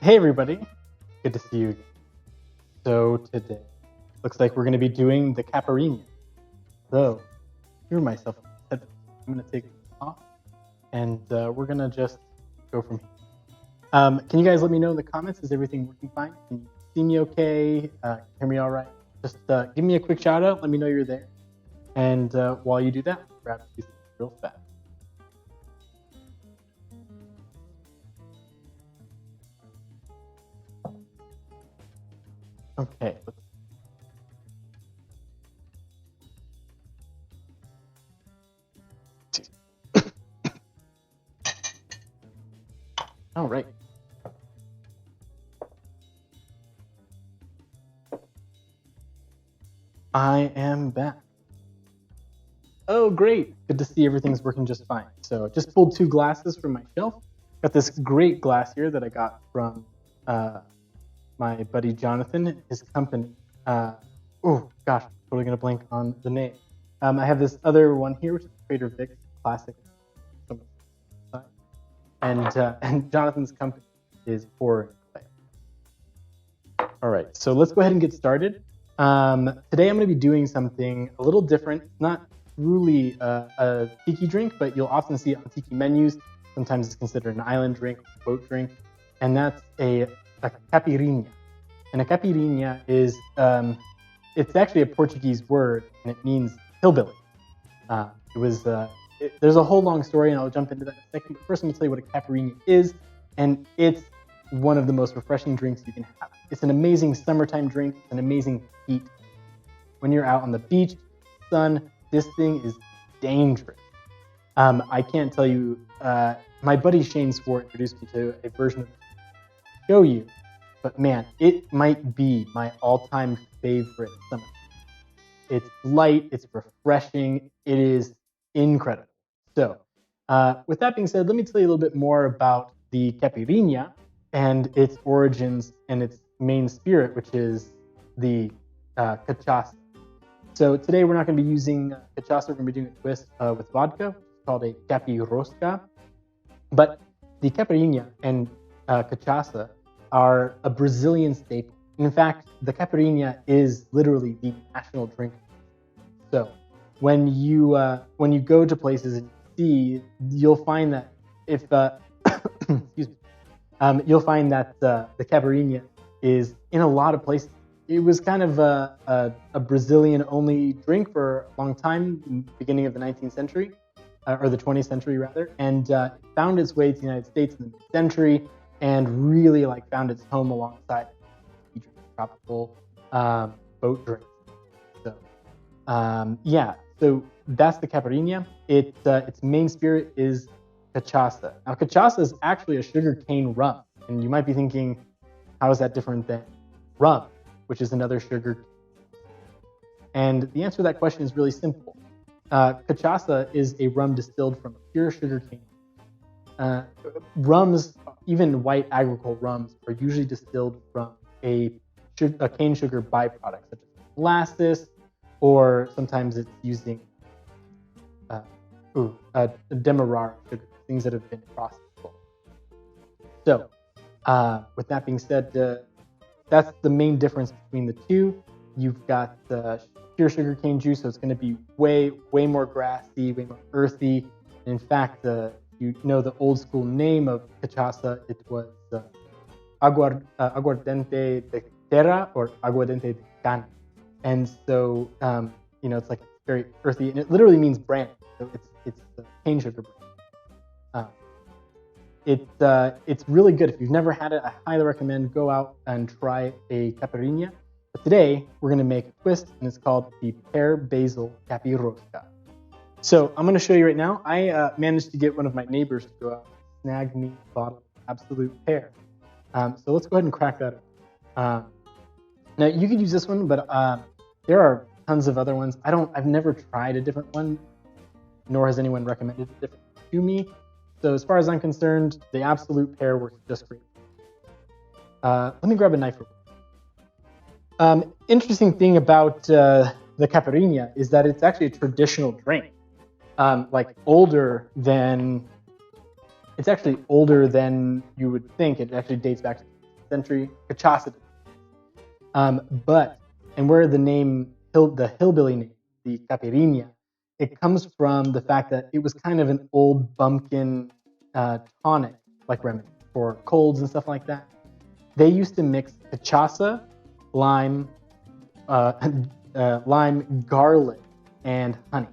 Hey everybody, good to see you again. So today, looks like we're going to be doing the Caipirinha. So, hear myself. I'm going to take this off, and we're going to just go from here. Can you guys let me know in the comments? Is everything working fine? Can you see me okay? Hear me all right? Just give me a quick shout out. Let me know you're there. And while you do that, grab these real fast. Okay. All right. I am back. Oh, great. Good to see everything's working just fine. So just pulled 2 glasses from my shelf. Got this great glass here that I got from my buddy Jonathan, his company. Oh, gosh, totally going to blank on the name. I have this other one here, which is Trader Vic's classic. And Jonathan's company is pouring clay. All right, so let's go ahead and get started. Today I'm going to be doing something a little different. It's not truly a tiki drink, but you'll often see it on tiki menus. Sometimes it's considered an island drink, boat drink, and that's a caipirinha. And a caipirinha is, it's actually a Portuguese word, and it means hillbilly. There's a whole long story, and I'll jump into that in a second. But first, I'm going to tell you what a caipirinha is, and it's one of the most refreshing drinks you can have. It's an amazing summertime drink. It's an amazing heat. When you're out on the beach, sun, this thing is dangerous. I can't tell you, my buddy Shane Swart introduced me to a version of it to show you, but man, it might be my all-time favorite summer. It's light, it's refreshing, it is incredible. So, with that being said, let me tell you a little bit more about the caipirinha and its origins and its main spirit, which is the cachaça. So today we're not going to be using cachaça, we're going to be doing a twist with vodka, which is called a Caipiroska. But the caipirinha and cachaça are a Brazilian staple. In fact, the caipirinha is literally the national drink. So when you go to places and see, you'll find that if excuse me, you'll find that the caipirinha is in a lot of places. It was kind of a Brazilian-only drink for a long time, beginning of the 19th century, or the 20th century rather, and it found its way to the United States in the mid-century and really found its home alongside tropical boat drinks. So so that's the caipirinha. Its main spirit is cachaça. Now, cachaça is actually a sugarcane rum, and you might be thinking, how is that different than rum, which is another sugar? And the answer to that question is really simple. Cachaça is a rum distilled from pure sugarcane. Rums, even white agricole rums, are usually distilled from a cane sugar byproduct, such as molasses, or sometimes it's using demerara sugar, things that have been processed. So, with that being said, that's the main difference between the two. You've got pure sugarcane juice, so it's going to be way more grassy, way more earthy. And in fact, you know the old school name of cachaça, it was aguardente de terra or aguardente de cana. And so, it's very earthy, and it literally means brandy. So it's cane sugar brandy. It's really good. If you've never had it, I highly recommend go out and try a caipirinha. But today we're going to make a twist, and it's called the pear basil Caipiroska. So I'm going to show you right now. I managed to get one of my neighbors to go out and snag me a bottle of Absolute Pear. So let's go ahead and crack that up. Now you could use this one, but there are tons of other ones. I've never tried a different one, nor has anyone recommended a different one to me. So as far as I'm concerned, the Absolute Pear works just great. Let me grab a knife real quick. Interesting thing about the caipirinha is that it's actually a traditional drink. It's actually older than you would think. It actually dates back to century, cachaça. And where the name, the hillbilly name, the Caipirinha, it comes from the fact that it was kind of an old bumpkin tonic, like remedy for colds and stuff like that. They used to mix cachaça, lime, lime, garlic, and honey,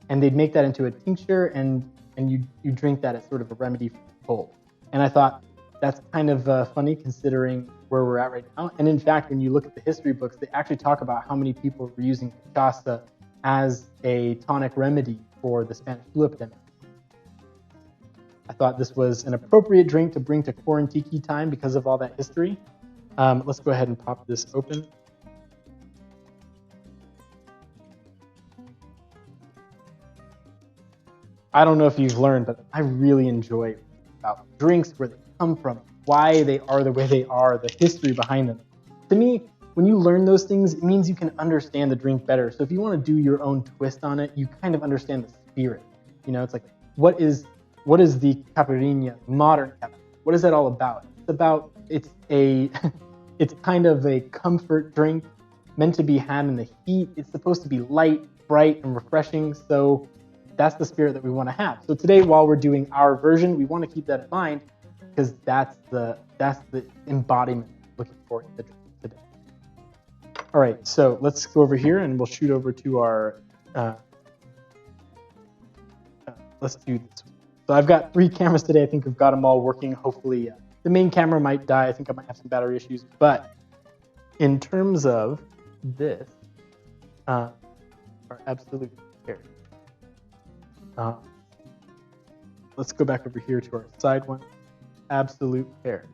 and they'd make that into a tincture, and you drink that as sort of a remedy for cold. And I thought that's kind of funny considering where we're at right now. And in fact, when you look at the history books, they actually talk about how many people were using cachaça as a tonic remedy for the Spanish flu epidemic. I thought this was an appropriate drink to bring to Quaran-Tiki time because of all that history. Let's go ahead and pop this open. I don't know if you've learned, but I really enjoy about drinks, where they come from, why they are the way they are, the history behind them. To me, when you learn those things, it means you can understand the drink better. So if you want to do your own twist on it, you kind of understand the spirit. You know, it's like, what is the Caipirinha, modern Caipirinha? What is that all about? It's it's kind of a comfort drink meant to be had in the heat. It's supposed to be light, bright, and refreshing. So that's the spirit that we want to have. So today, while we're doing our version, we want to keep that in mind, because that's the embodiment looking for in the drink today. All right, so let's go over here and we'll shoot over to our. Let's do this. So I've got 3 cameras today. I think we've got them all working. Hopefully, the main camera might die. I think I might have some battery issues. But in terms of this, our absolute care. Let's go back over here to our side one. Absolute care.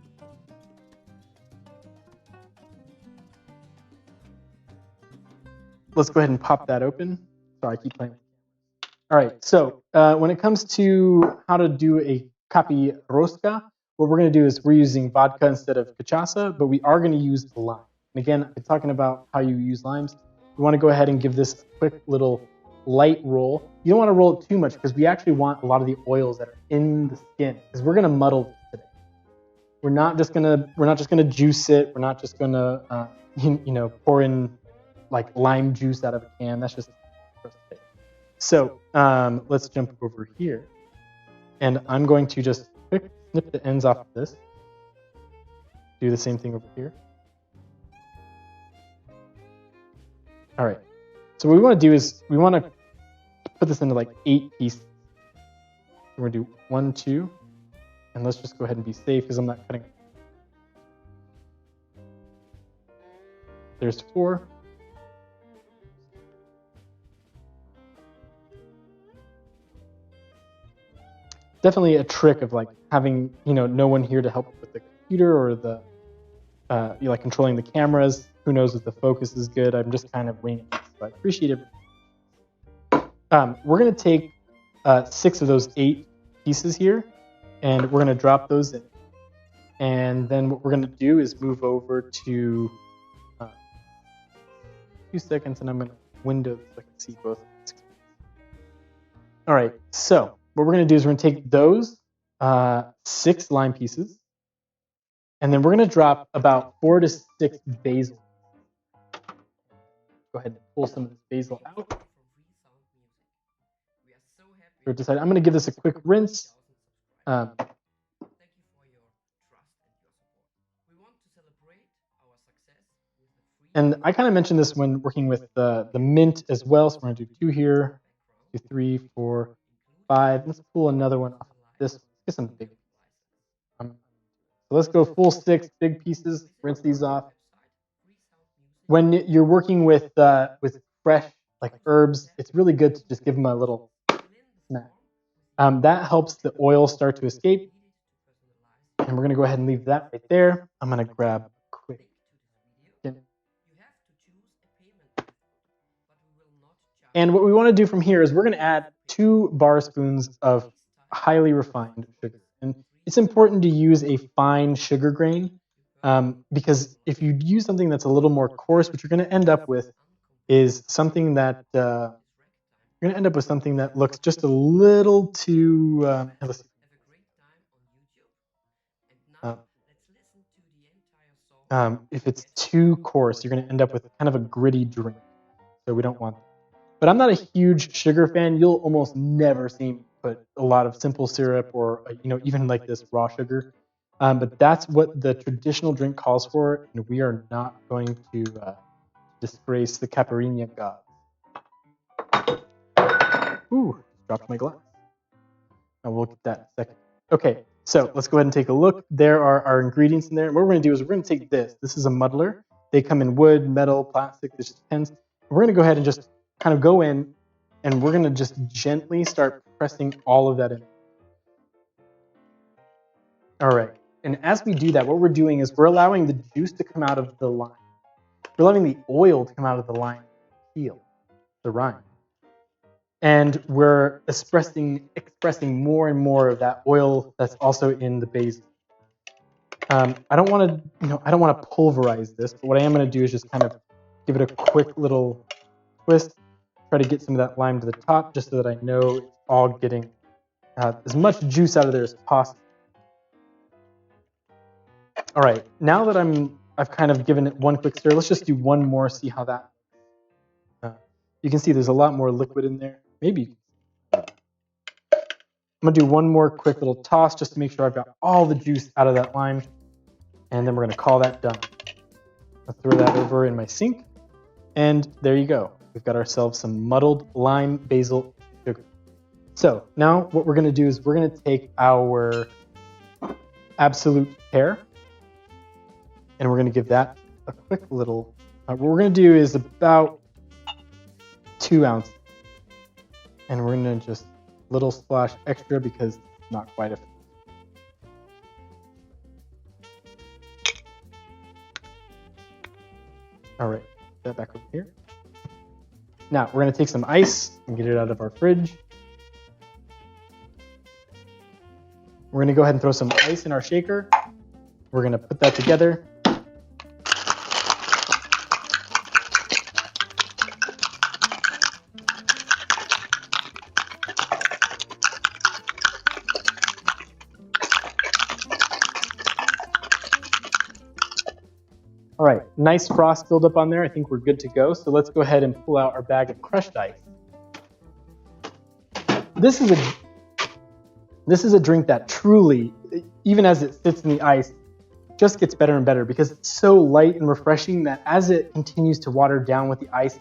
Let's go ahead and pop that open. Sorry, I keep playing. All right, so when it comes to how to do a Caipiroska, what we're going to do is we're using vodka instead of cachaça, but we are going to use lime. And again, I'm talking about how you use limes. We want to go ahead and give this a quick little light roll. You don't want to roll it too much, because we actually want a lot of the oils that are in the skin, because we're going to muddle this today. We're not just gonna juice it. We're not just gonna pour in like lime juice out of a can. That's just so. Let's jump over here, and I'm going to just quick snip the ends off of this. Do the same thing over here. All right. So what we want to do is we want to put this into like 8 pieces. We're gonna do 1, 2. And let's just go ahead and be safe, because I'm not cutting. There's 4. Definitely a trick of like having no one here to help with the computer or the like controlling the cameras. Who knows if the focus is good? I'm just kind of winging it, so I appreciate it. We're gonna take 6 of those 8 pieces here, and we're going to drop those in. And then what we're going to do is move over to 2 seconds, and I'm going to window this so I can see both. All right, so what we're going to do is we're going to take those 6 lime pieces, and then we're going to drop about 4 to 6 basil. Go ahead and pull some of this basil out. I'm going to give this a quick rinse. And I kind of mentioned this when working with the mint as well. So we're going to do 2 here, 2, 3, 4, 5. Let's pull another one off of this. Get some big. So let's go full 6 big pieces. Rinse these off. When you're working with fresh like herbs, it's really good to just give them a little smack. That helps the oil start to escape. And we're going to go ahead and leave that right there. I'm going to grab a quick. And what we want to do from here is we're going to add 2 bar spoons of highly refined sugar. And it's important to use a fine sugar grain, because if you use something that's a little more coarse, what you're going to end up with is something that looks just a little too. If it's too coarse, you're going to end up with kind of a gritty drink. So we don't want that. But I'm not a huge sugar fan. You'll almost never see me put a lot of simple syrup or even like this raw sugar. But that's what the traditional drink calls for, and we are not going to disgrace the Caipirinha gods. Ooh, dropped my glass. And we'll get that in a second. Okay, so let's go ahead and take a look. There are our ingredients in there. And what we're going to do is we're going to take this. This is a muddler. They come in wood, metal, plastic. This just depends. And we're going to go ahead and just kind of go in, and we're going to just gently start pressing all of that in. All right. And as we do that, what we're doing is we're allowing the juice to come out of the lime. We're allowing the oil to come out of the lime peel, the rind. And we're expressing more and more of that oil that's also in the basil. I don't want to pulverize this, but what I am going to do is just kind of give it a quick little twist, try to get some of that lime to the top, just so that I know it's all getting as much juice out of there as possible. All right, now that I've kind of given it one quick stir, let's just do one more, see how that. You can see there's a lot more liquid in there. Maybe. I'm gonna do one more quick little toss just to make sure I've got all the juice out of that lime, and then we're gonna call that done. I'll throw that over in my sink, and there you go. We've got ourselves some muddled lime basil sugar. So now what we're gonna do is we're gonna take our absolute pear, and we're going to give that a quick little, what we're going to do is about 2 ounces. And we're going to just little splash extra because it's not quite a. All right, put that back over here. Now we're going to take some ice and get it out of our fridge. We're going to go ahead and throw some ice in our shaker. We're going to put that together. All right, nice frost build up on there. I think we're good to go. So let's go ahead and pull out our bag of crushed ice. This is a drink that truly, even as it sits in the ice, just gets better and better because it's so light and refreshing that as it continues to water down with the ice,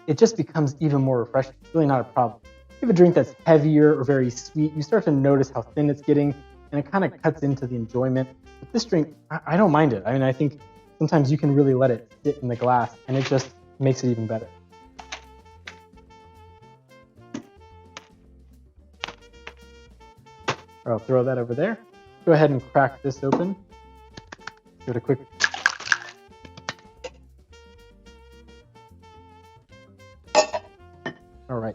it just becomes even more refreshing. It's really not a problem. If you have a drink that's heavier or very sweet, you start to notice how thin it's getting, and it kind of cuts into the enjoyment. But this drink, I don't mind it. I mean, I think sometimes you can really let it sit in the glass, and it just makes it even better. I'll throw that over there. Go ahead and crack this open. Give it a quick. All right.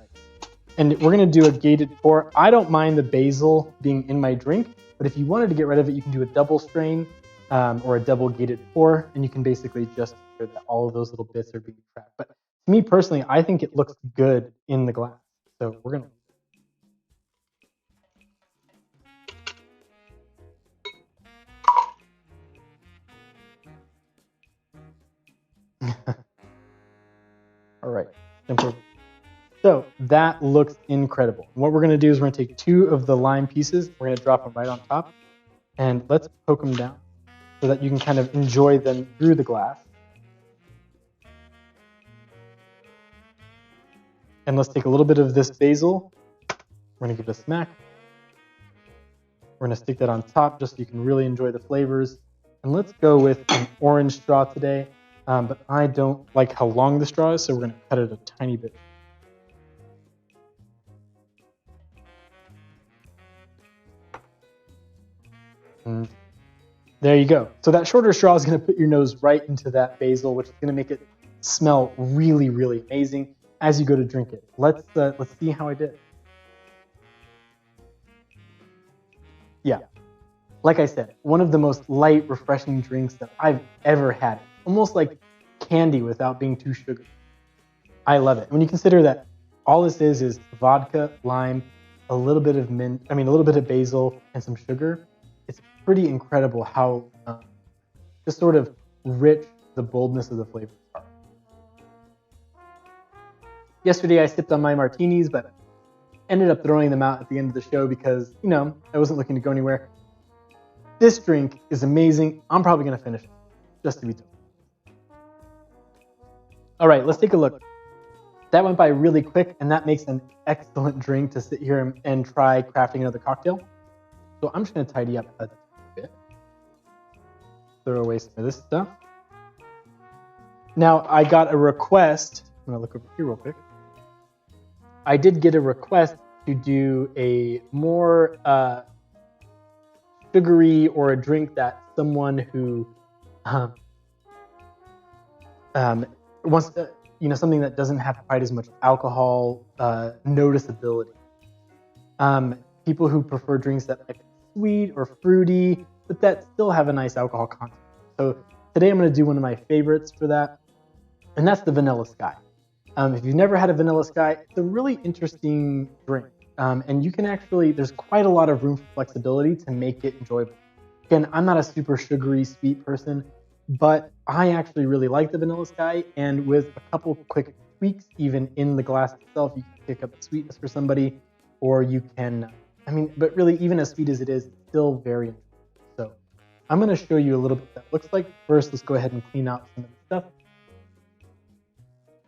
And we're going to do a gated pour. I don't mind the basil being in my drink, but if you wanted to get rid of it, you can do a double strain or a double gated pour, and you can basically just make sure that all of those little bits are being cracked. But to me personally, I think it looks good in the glass. So we're going to. All right, simple. So that looks incredible. What we're going to do is we're going to take 2 of the lime pieces. We're going to drop them right on top, and let's poke them down so that you can kind of enjoy them through the glass. And let's take a little bit of this basil. We're going to give it a smack. We're going to stick that on top just so you can really enjoy the flavors. And let's go with an orange straw today. But I don't like how long the straw is, so we're going to cut it a tiny bit. And there you go. So that shorter straw is going to put your nose right into that basil, which is going to make it smell really, really amazing as you go to drink it. Let's see how I did. Yeah, like I said, one of the most light, refreshing drinks that I've ever had. Almost like candy without being too sugary. I love it. When you consider that all this is vodka, lime, a little bit of a little bit of basil and some sugar, it's pretty incredible how just sort of rich the boldness of the flavors are. Yesterday I sipped on my martinis, but ended up throwing them out at the end of the show because, I wasn't looking to go anywhere. This drink is amazing. I'm probably going to finish it, just to be told. All right, let's take a look. That went by really quick, and that makes an excellent drink to sit here and try crafting another cocktail. So I'm just going to tidy up a bit. Throw away some of this stuff. Now, I got a request. I'm going to look over here real quick. I did get a request to do a more sugary or a drink that someone who wants to, something that doesn't have quite as much alcohol noticeability. People who prefer drinks that might be sweet or fruity, but that still have a nice alcohol content. So today I'm going to do one of my favorites for that, and that's the Vanilla Sky. If you've never had a Vanilla Sky, it's a really interesting drink. And you can actually, there's quite a lot of room for flexibility to make it enjoyable. Again, I'm not a super sugary sweet person, but I actually really like the Vanilla Sky, and with a couple quick tweaks, even in the glass itself, you can pick up the sweetness for somebody, or you can, but really, even as sweet as it is, it's still very enjoyable. So I'm going to show you a little bit what that looks like. First, let's go ahead and clean out some of the stuff.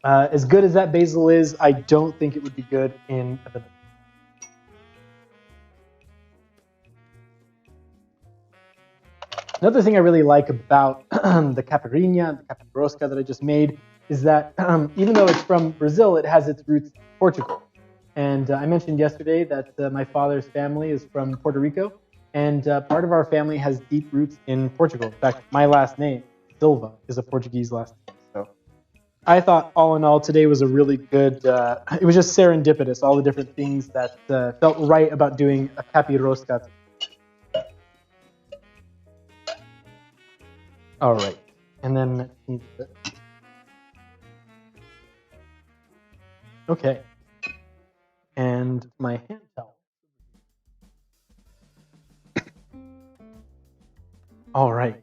As good as that basil is, I don't think it would be good in a vanilla. Another thing I really like about the Caipirinha, the Caipiroska that I just made, is that even though it's from Brazil, it has its roots in Portugal. And I mentioned yesterday that my father's family is from Puerto Rico, and part of our family has deep roots in Portugal. In fact, my last name, Silva, is a Portuguese last name. So I thought all in all today was a really good, it was just serendipitous, all the different things that felt right about doing a Caipiroska. All right, and then, okay, and my hand towel. All right,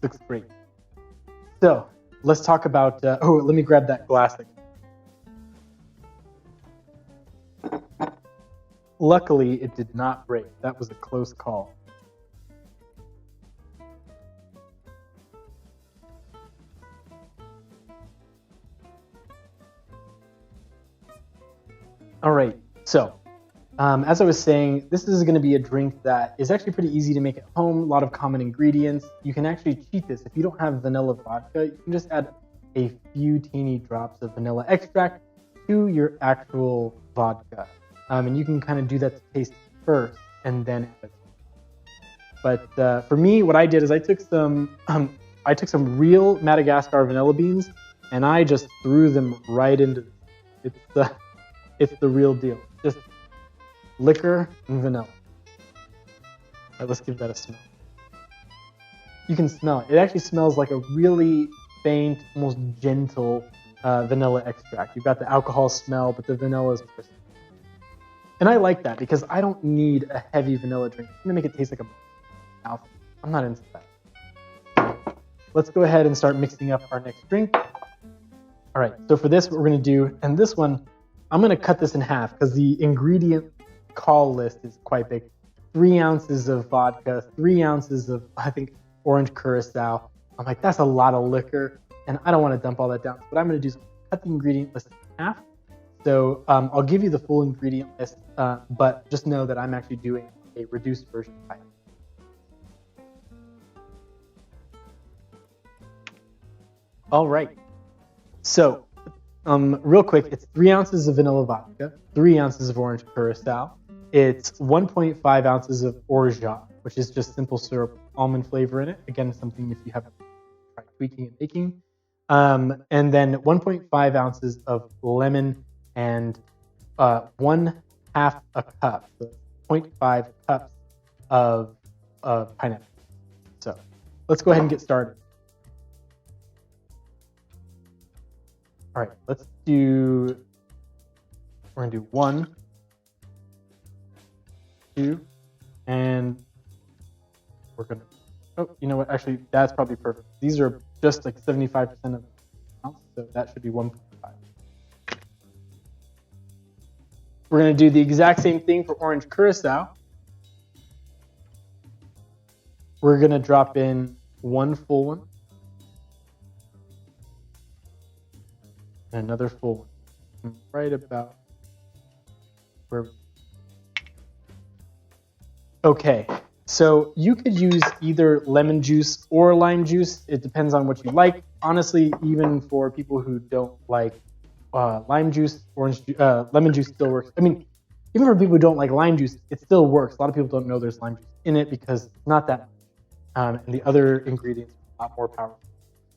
looks great. So let's talk about, let me grab that glass again. Luckily, it did not break. That was a close call. All right, so as I was saying, this is going to be a drink that is actually pretty easy to make at home, a lot of common ingredients. You can actually cheat this. If you don't have vanilla vodka, you can just add a few teeny drops of vanilla extract to your actual vodka. And you can kind of do that to taste first and then add it. But for me, what I did is I took some real Madagascar vanilla beans and I just threw them right into it. It's the real deal. Just liquor and vanilla. All right, let's give that a smell. You can smell it. It actually smells like a really faint, almost gentle vanilla extract. You've got the alcohol smell, but the vanilla is crisp. And I like that because I don't need a heavy vanilla drink. I'm gonna make it taste like a mouth. I'm not into that. Let's go ahead and start mixing up our next drink. All right, so for this, what we're gonna do, and this one, I'm gonna cut this in half because the ingredient call list is quite big. 3 ounces of vodka, 3 ounces of, I think, orange curacao. I'm like, that's a lot of liquor, and I don't want to dump all that down. So what I'm going to do is cut the ingredient list in half. So I'll give you the full ingredient list, but just know that I'm actually doing a reduced version of it. All right. So real quick, it's 3 ounces of vanilla vodka, 3 ounces of orange curacao. It's 1.5 ounces of orgeat, which is just simple syrup, almond flavor in it. Again, something if you haven't tried tweaking and making. And then 1.5 ounces of lemon and 1/2 a cup, so 0.5 cups of pineapple. So let's go ahead and get started. All right, we're gonna do 1, 2, and we're gonna, oh, you know what, actually, that's probably perfect. These are just like 75% of the ounce, so that should be 1.5. We're going to do the exact same thing for orange curacao. We're going to drop in 1 full one and another full one, right about where we. Okay, so you could use either lemon juice or lime juice. It depends on what you like. Honestly, even for people who don't like lime juice, lemon juice still works. I mean, even for people who don't like lime juice, it still works. A lot of people don't know there's lime juice in it because it's not that much. And the other ingredients are a lot more powerful.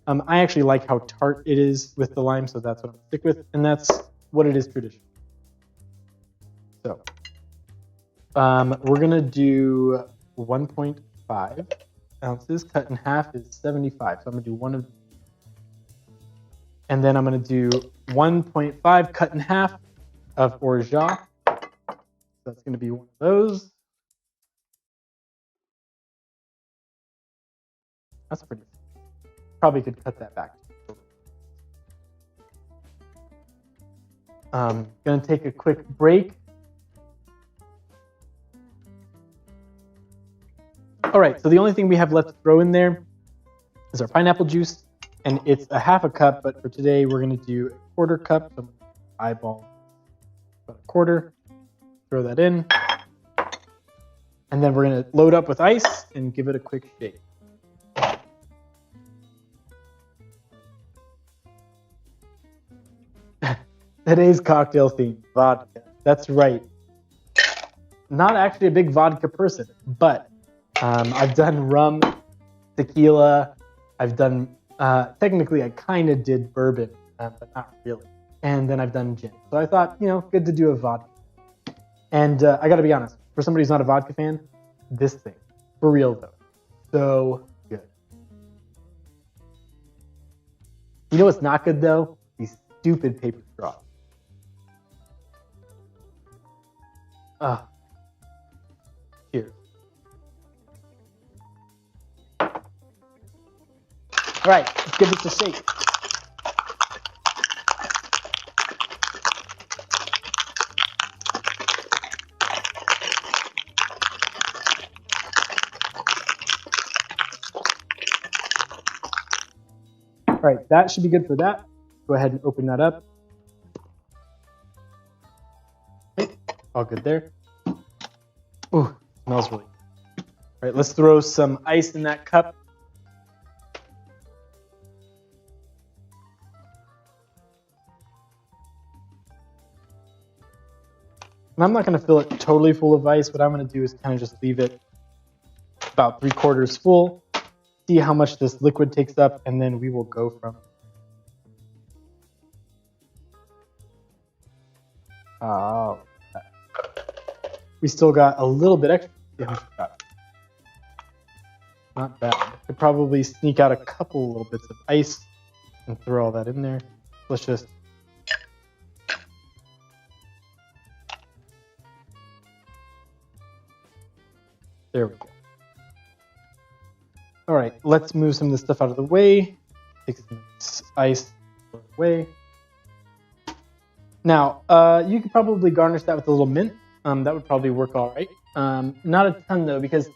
I actually like how tart it is with the lime, so that's what I'm going to stick with. And that's what it is traditionally. So we're going to do 1.5 ounces. Cut in half is 75. So I'm going to do one of these. And then I'm going to do 1.5 cut in half of orgeat. So that's going to be one of those. That's pretty. Probably could cut that back. Going to take a quick break. All right, so the only thing we have left to throw in there is our pineapple juice, and it's a half a cup, but for today we're going to do a 1/4 cup. So eyeball about 1/4. Throw that in, and then we're going to load up with ice and give it a quick shake. Today's cocktail theme, vodka. That's right. Not actually a big vodka person, but I've done rum, tequila. I've done, technically I kind of did bourbon, but not really. And then I've done gin. So I thought, good to do a vodka. And I got to be honest, for somebody who's not a vodka fan, this thing, for real though, so good. You know what's not good though? These stupid paper straws. Cheers. All right, let's give this a shake. All right, that should be good for that. Go ahead and open that up. Okay, all good there. Ooh, smells really good. All right, let's throw some ice in that cup. And I'm not going to fill it totally full of ice. What I'm going to do is kind of just leave it about 3/4 full, see how much this liquid takes up, and then we will go from we still got a little bit extra. See how much we got. Not bad. Could probably sneak out a couple little bits of ice and throw all that in there. Let's just there we go. All right, let's move some of this stuff out of the way. Take some ice away. Now, you could probably garnish that with a little mint. That would probably work all right. Not a ton though, because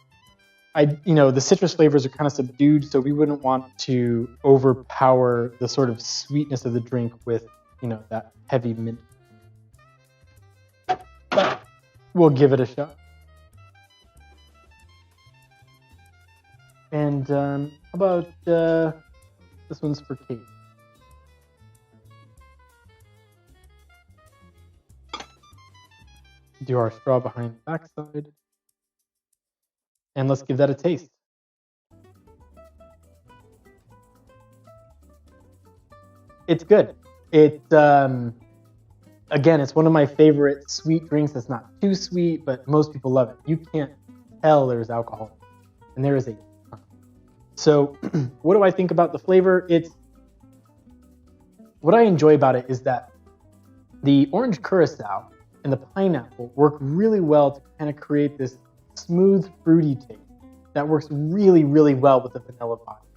the citrus flavors are kind of subdued, so we wouldn't want to overpower the sort of sweetness of the drink with, that heavy mint. But we'll give it a shot. And how about this one's for Kate? Do our straw behind the backside. And let's give that a taste. It's good. Again, it's one of my favorite sweet drinks. It's not too sweet, but most people love it. You can't tell there's alcohol, and there is a ton. So what do I think about the flavor? What I enjoy about it is that the orange curacao and the pineapple work really well to kind of create this smooth, fruity taste that works really, really well with the vanilla vodka.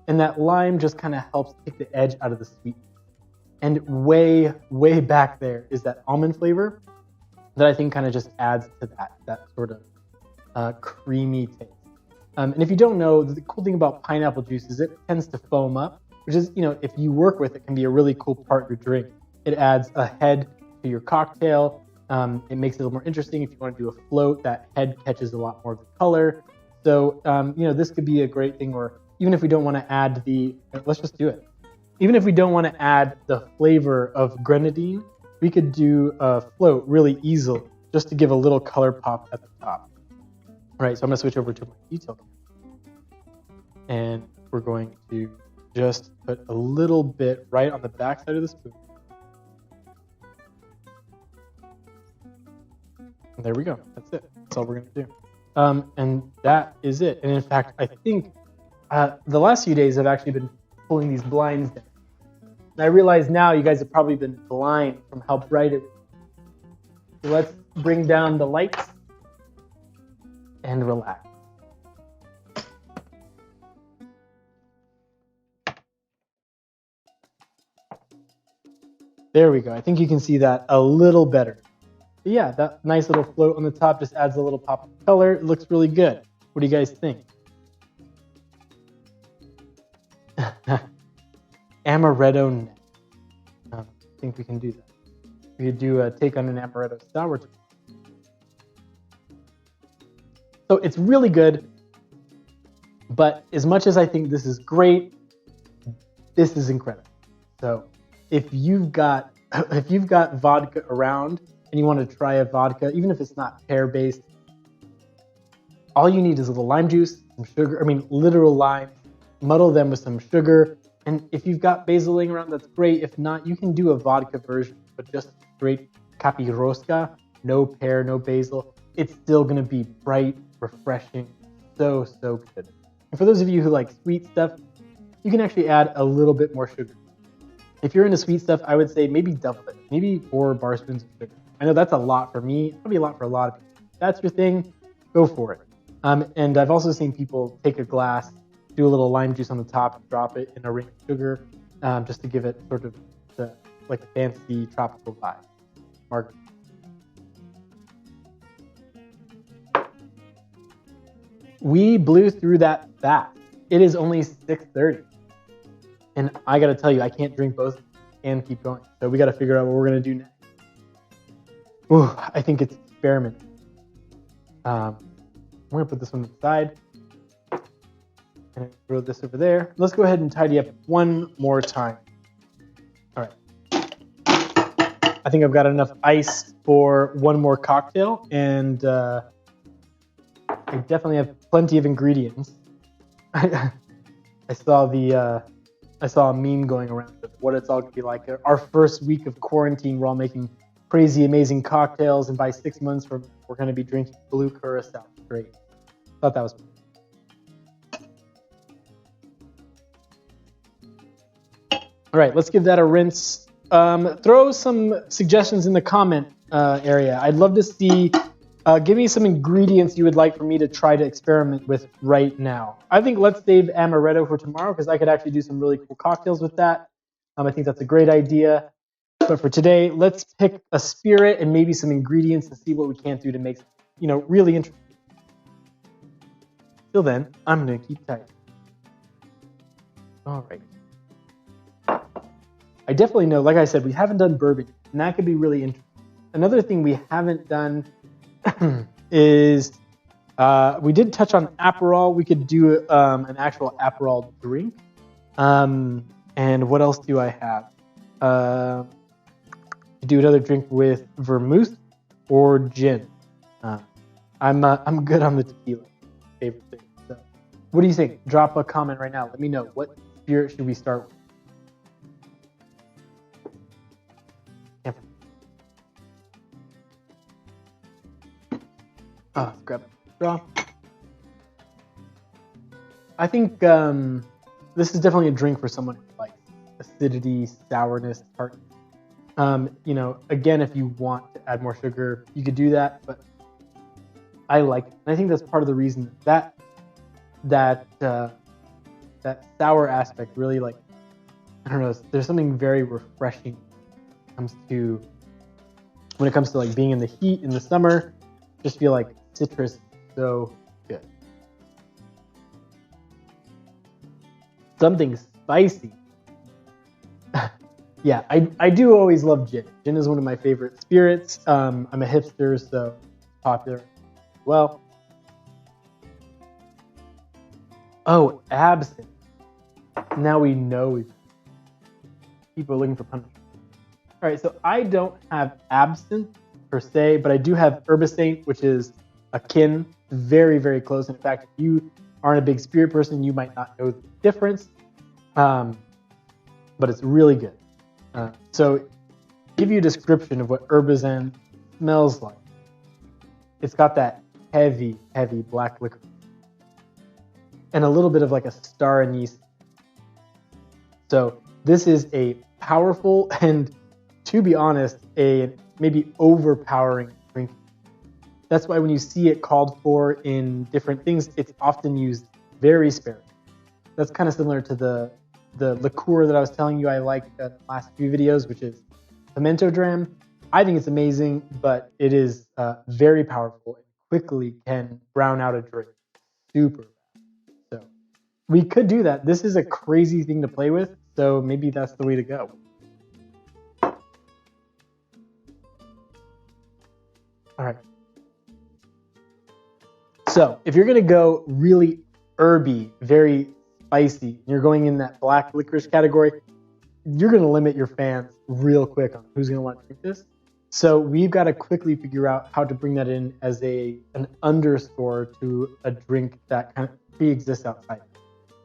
And that lime just kind of helps take the edge out of the sweet. And way, way back there is that almond flavor that I think kind of just adds to that sort of creamy taste. And if you don't know, the cool thing about pineapple juice is it tends to foam up, which is, if you work with it, can be a really cool part of your drink. It adds a head to your cocktail. It makes it a little more interesting. If you want to do a float, that head catches a lot more of the color. So, this could be a great thing, or even if we don't want to add let's just do it. Even if we don't want to add the flavor of grenadine, we could do a float really easily just to give a little color pop at the top. All right, so I'm going to switch over to my detail. And we're going to just put a little bit right on the back side of the spoon. And there we go. That's it. That's all we're going to do. And that is it. And in fact, I think the last few days I've actually been pulling these blinds down. And I realize now you guys have probably been blind from how bright it is. So let's bring down the lights and relax. There we go. I think you can see that a little better. But yeah, that nice little float on the top just adds a little pop of color. It looks really good. What do you guys think? Amaretto neck. I think we can do that. We could do a take on an amaretto sour. So it's really good, but as much as I think this is great, this is incredible. So if you've got vodka around and you want to try a vodka, even if it's not pear-based, all you need is a little lime juice, some sugar, literal lime, muddle them with some sugar. And if you've got basil laying around, that's great. If not, you can do a vodka version, but just straight Caipiroska, no pear, no basil. It's still going to be bright, refreshing, so good. And for those of you who like sweet stuff, you can actually add a little bit more sugar. If you're into sweet stuff, I would say maybe double it, maybe 4 bar spoons of sugar. I know that's a lot for me, probably a lot for a lot of people. If that's your thing, go for it. And I've also seen people take a glass, do a little lime juice on the top, and drop it in a ring of sugar, just to give it sort of like a fancy tropical vibe. Margaret. We blew through that fast. It is only 6:30. And I got to tell you, I can't drink both and keep going. So we got to figure out what we're going to do next. Ooh, I think it's experiment. I'm going to put this one aside. And throw this over there. Let's go ahead and tidy up one more time. All right. I think I've got enough ice for one more cocktail. And I definitely have plenty of ingredients. I saw a meme going around of what it's all going to be like. Our first week of quarantine, we're all making crazy, amazing cocktails, and by 6 months, we're going to be drinking blue curacao straight. Thought that was fun. All right, let's give that a rinse. Throw some suggestions in the comment area. I'd love to see. Give me some ingredients you would like for me to try to experiment with right now. I think let's save amaretto for tomorrow because I could actually do some really cool cocktails with that. I think that's a great idea. But for today, let's pick a spirit and maybe some ingredients to see what we can't do to make, really interesting. Till then, I'm going to keep tight. All right. I definitely know, like I said, we haven't done bourbon, and that could be really interesting. Another thing we haven't done is we did touch on Aperol. We could do an actual Aperol drink. And what else do I have? Do another drink with vermouth or gin. I'm good on the tequila. Favorite thing. So, what do you think? Drop a comment right now. Let me know. What spirit should we start with? Let's grab a straw. I think this is definitely a drink for someone who likes acidity, sourness, tartness. Again, if you want to add more sugar, you could do that, but I like it. And I think that's part of the reason that that sour aspect really like, I don't know, there's something very refreshing when it comes to like being in the heat in the summer. Just feel like citrus so good. Something spicy. Yeah, I do always love gin. Gin is one of my favorite spirits. I'm a hipster, so it's popular as well. Oh, absinthe. Now we know people are looking for punishment. All right, so I don't have absinthe per se, but I do have herbicide, which is akin, very, very close. In fact, if you aren't a big spirit person, you might not know the difference, but it's really good. So give you a description of what herbicide smells like. It's got that heavy, heavy black liquor and a little bit of like a star anise. So this is a powerful and, to be honest, a maybe overpowering drink. That's why when you see it called for in different things, it's often used very sparingly. That's kind of similar to the liqueur that I was telling you I liked in the last few videos, which is pimento dram. I think it's amazing, but it is very powerful and quickly can brown out a drink super fast. So we could do that. This is a crazy thing to play with, so maybe that's the way to go. All right. So if you're gonna go really herby, very spicy, you're going in that black licorice category, you're gonna limit your fans real quick on who's gonna want to drink this. So we've got to quickly figure out how to bring that in as an underscore to a drink that kind of pre-exists outside.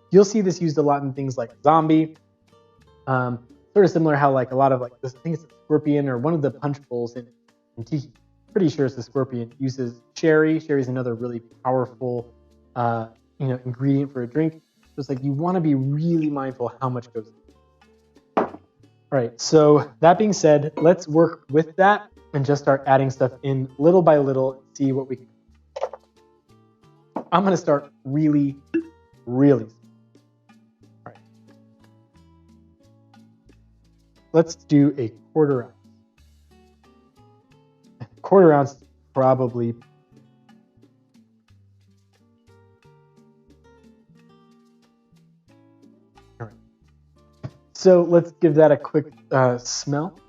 You'll see this used a lot in things like zombie, sort of similar how like a lot of like this, I think it's a scorpion or one of the punch bowls in Tiki. Pretty sure it's the scorpion. Uses sherry. Sherry is another really powerful, ingredient for a drink. So it's like you want to be really mindful how much goes in. All right. So that being said, let's work with that and just start adding stuff in little by little and see what we can do. I'm going to start really, really small. All right. Let's do a quarter ounce. Quarter ounce probably. All right. So let's give that a quick smell.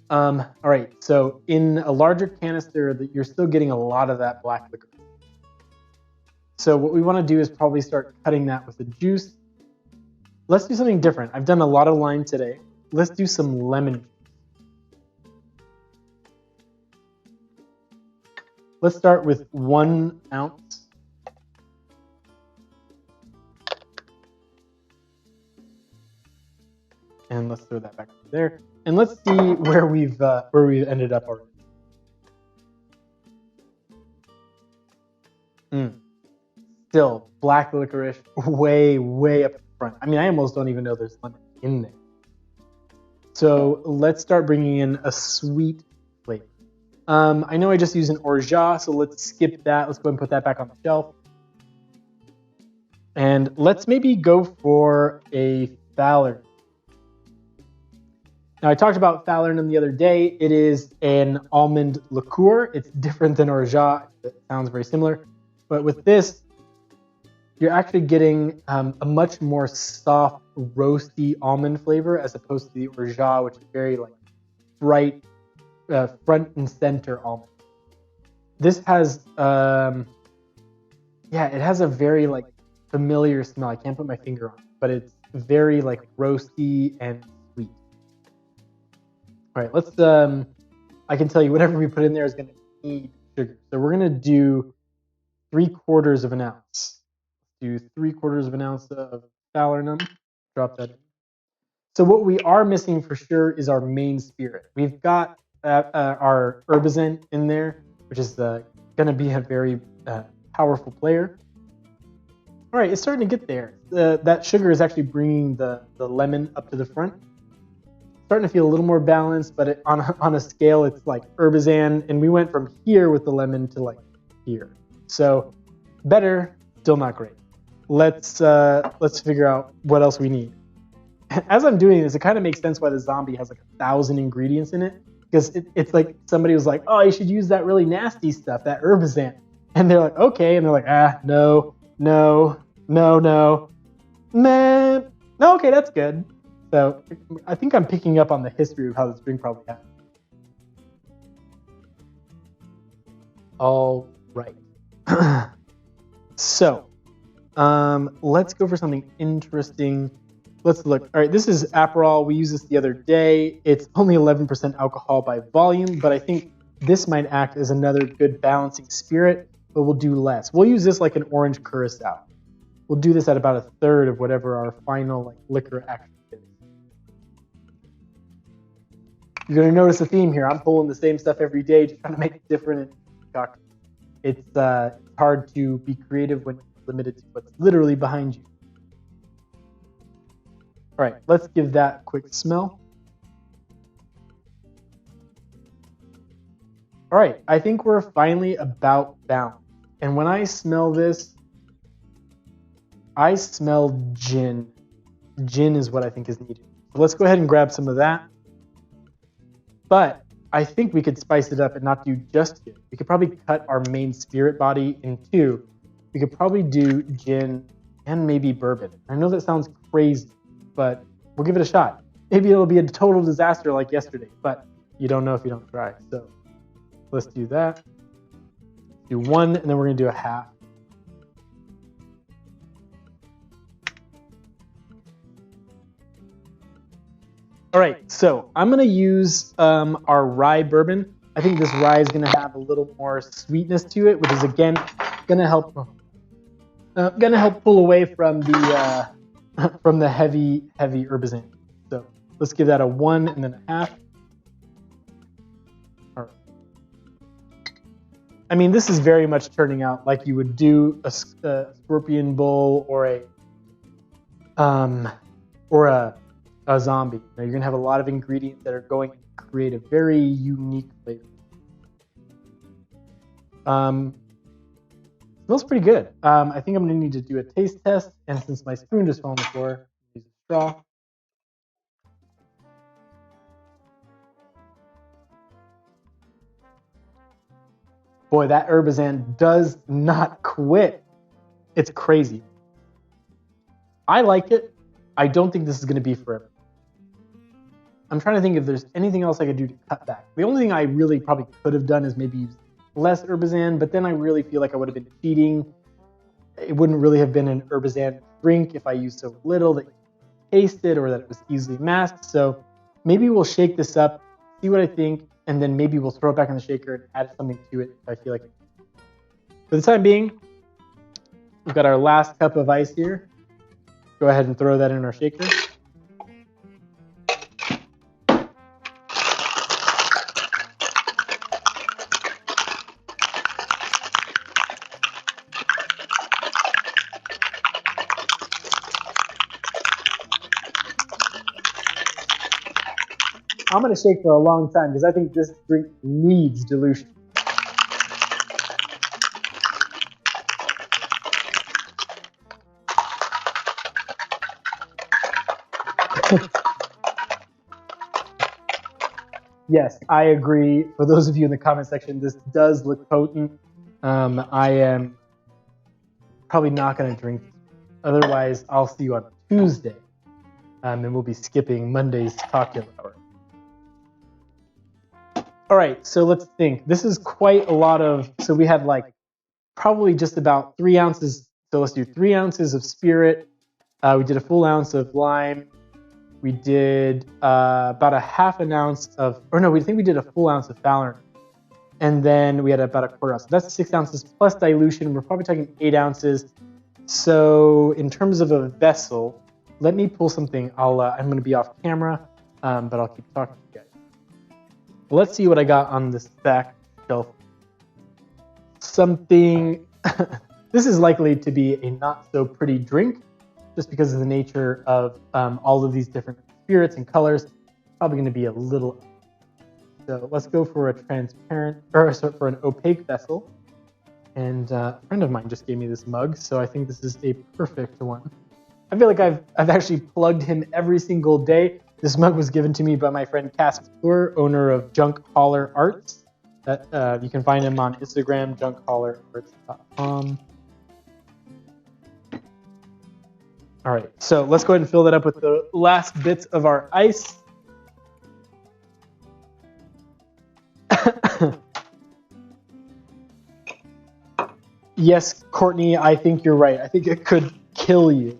All right. So in a larger canister, you're still getting a lot of that black liquor. So what we want to do is probably start cutting that with the juice. Let's do something different. I've done a lot of lime today. Let's do some lemon juice. Let's start with 1 ounce. And let's throw that back there. And let's see where we've ended up already. Still black licorice, way, way up front. I mean, I almost don't even know there's lemon in there. So let's start bringing in a sweet flavor. I know I just used an orgeat, so let's skip that. Let's go ahead and put that back on the shelf. And let's maybe go for a Fallernum. Now, I talked about Fallernum the other day. It is an almond liqueur. It's different than orgeat. It sounds very similar. But with this, you're actually getting a much more soft, roasty almond flavor as opposed to the orgeat, which is very like bright, front and center almond. This has, it has a very like familiar smell. I can't put my finger on it, but it's very like roasty and sweet. All right, let's, I can tell you whatever we put in there is going to need sugar. So we're going to do 3/4 of an ounce. Do 3/4 of an ounce of Fallernum. Drop that in. So what we are missing for sure is our main spirit. We've got our herbicide in there, which is going to be a very powerful player. All right, it's starting to get there. That sugar is actually bringing the lemon up to the front. Starting to feel a little more balanced, but on a scale, it's like herbicide, and we went from here with the lemon to like here. So better, still not great. let's figure out what else we need. As I'm doing this, it kind of makes sense why the zombie has like 1,000 ingredients in it, because it's like somebody was like, oh, you should use that really nasty stuff, that herbazan, and they're like, okay, and they're like, no, man, no, okay, that's good. So I think I'm picking up on the history of how this drink probably happened. All right. So let's go for something interesting. Let's look. All right, this is Aperol. We used this the other day. It's only 11% alcohol by volume, but I think this might act as another good balancing spirit, but we'll do less. We'll use this like an orange curacao. We'll do this at about a third of whatever our final liquor actually is. You're going to notice a theme here. I'm pulling the same stuff every day, just trying to make it different. It's hard to be creative when you're limited to what's literally behind you. All right, let's give that a quick smell. All right, I think we're finally about balanced. And when I smell this, I smell gin. Gin is what I think is needed. So let's go ahead and grab some of that. But I think we could spice it up and not do just gin. We could probably cut our main spirit body in two. We could probably do gin and maybe bourbon. I know that sounds crazy, but we'll give it a shot. Maybe it'll be a total disaster like yesterday, but you don't know if you don't try. So let's do that. Do one, and then we're going to do a half. All right, so I'm going to use our rye bourbon. I think this rye is going to have a little more sweetness to it, which is again going to help pull away from the heavy herbazan. So let's give that a 1 and then a half. All right. I mean, this is very much turning out like you would do a scorpion bowl or a zombie. Now, you're gonna have a lot of ingredients that are going to create a very unique flavor. Smells pretty good. I think I'm gonna need to do a taste test, and since my spoon just fell on the floor, use a straw. Boy, that herbazan does not quit. It's crazy. I like it. I don't think this is gonna be forever. I'm trying to think if there's anything else I could do to cut back. The only thing I really probably could have done is maybe use less herbazan, but then I really feel like I would have been cheating. It wouldn't really have been an herbazan drink if I used so little that you tasted or that it was easily masked. So maybe we'll shake this up, see what I think, and then maybe we'll throw it back in the shaker and add something to it if I feel like it. For the time being, we've got our last cup of ice here. Go ahead and throw that in our shaker. I'm going to shake for a long time because I think this drink needs dilution. Yes, I agree. For those of you in the comment section, this does look potent. I am probably not going to drink this. Otherwise, I'll see you on Tuesday, and we'll be skipping Monday's cocktail hour. All right, so let's think. This is quite a lot of, so we had like probably just about 3 ounces. So let's do 3 ounces of spirit. We did a full ounce of lime. We did about a half an ounce of, or no, we think we did a full ounce of Fallon. And then we had about a quarter ounce. So that's 6 ounces plus dilution. We're probably talking 8 ounces. So in terms of a vessel, let me pull something. I'm going to be off camera, but I'll keep talking to you guys. Let's see what I got on this back shelf. Something, this is likely to be a not so pretty drink, just because of the nature of all of these different spirits and colors. Probably going to be a little. So let's go for a transparent, or sorry, for an opaque vessel. And a friend of mine just gave me this mug, so I think this is a perfect one. I feel like I've actually plugged him every single day. This mug was given to me by my friend Cass McClure, owner of Junk Holler Arts. That you can find him on Instagram, junkhollerarts.com. All right, so let's go ahead and fill that up with the last bits of our ice. Yes, Courtney, I think you're right. I think it could kill you.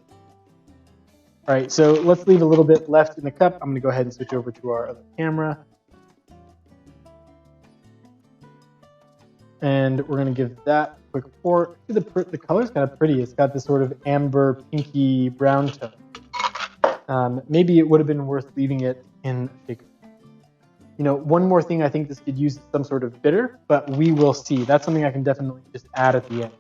All right, so let's leave a little bit left in the cup. I'm going to go ahead and switch over to our other camera. And we're going to give that a quick pour. The color's kind of pretty. It's got this sort of amber, pinky, brown tone. Maybe it would have been worth leaving it in a shaker. You know, one more thing I think this could use some sort of bitter, but we will see. That's something I can definitely just add at the end.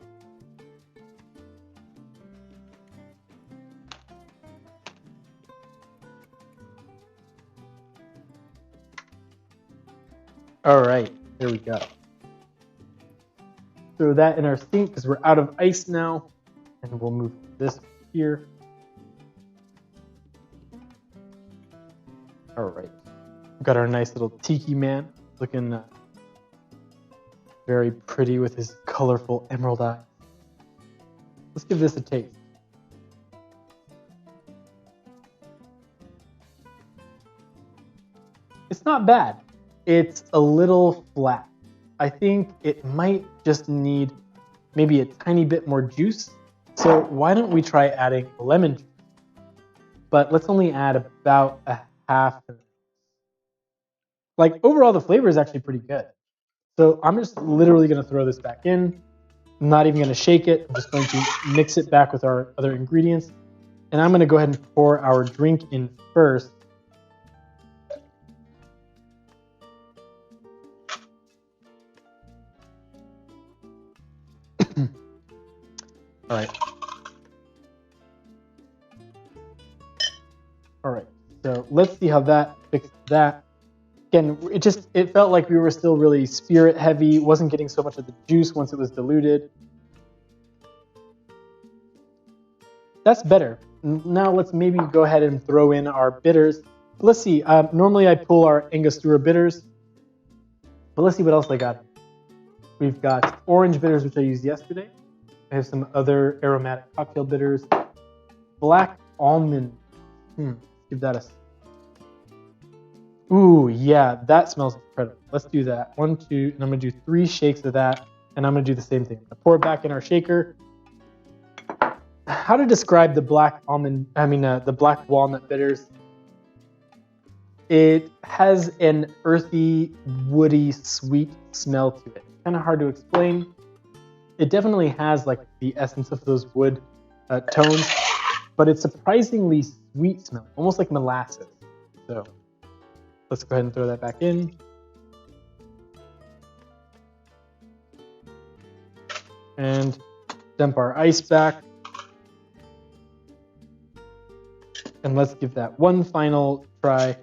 All right, there we go. Throw that in our sink because we're out of ice now, and we'll move this here. All right, we've got our nice little tiki man looking very pretty with his colorful emerald eyes. Let's give this a taste. It's not bad. It's a little flat. I think it might just need maybe a tiny bit more juice. So why don't we try adding lemon juice? But let's only add about a half. Like overall, the flavor is actually pretty good. So I'm just literally going to throw this back in. I'm not even going to shake it. I'm just going to mix it back with our other ingredients. And I'm going to go ahead and pour our drink in first. All right. All right. So let's see how that fixed that. Again, it felt like we were still really spirit heavy. Wasn't getting so much of the juice once it was diluted. That's better. Now let's maybe go ahead and throw in our bitters. Let's see. Normally I pull our Angostura bitters, but let's see what else I got. We've got orange bitters, which I used yesterday. I have some other aromatic cocktail bitters. Black almond. Give that a. Ooh, yeah, that smells incredible. Let's do that. 1, 2, and I'm gonna do 3 shakes of that, and I'm gonna do the same thing. I pour it back in our shaker. How to describe the black almond? The black walnut bitters. It has an earthy, woody, sweet smell to it. Kind of hard to explain. It definitely has like the essence of those wood tones, but it's surprisingly sweet smell, almost like molasses. So let's go ahead and throw that back in. And dump our ice back. And let's give that one final try.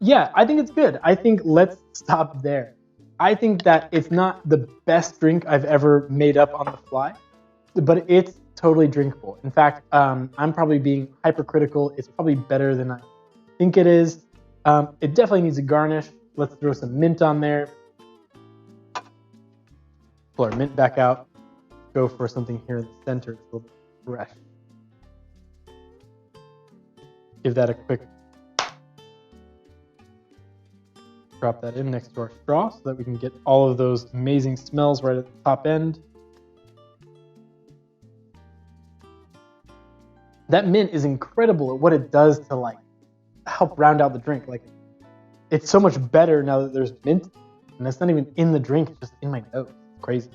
Yeah, I think it's good. I think let's stop there. I think that it's not the best drink I've ever made up on the fly, but it's totally drinkable. In fact, I'm probably being hypercritical. It's probably better than I think it is. It definitely needs a garnish. Let's throw some mint on there. Pull our mint back out. Go for something here in the center. It's a little bit fresh. Give that a quick drop that in next to our straw so that we can get all of those amazing smells right at the top end. That mint is incredible at what it does to like help round out the drink. Like it's so much better now that there's mint, and it's not even in the drink, it's just in my nose. It's crazy.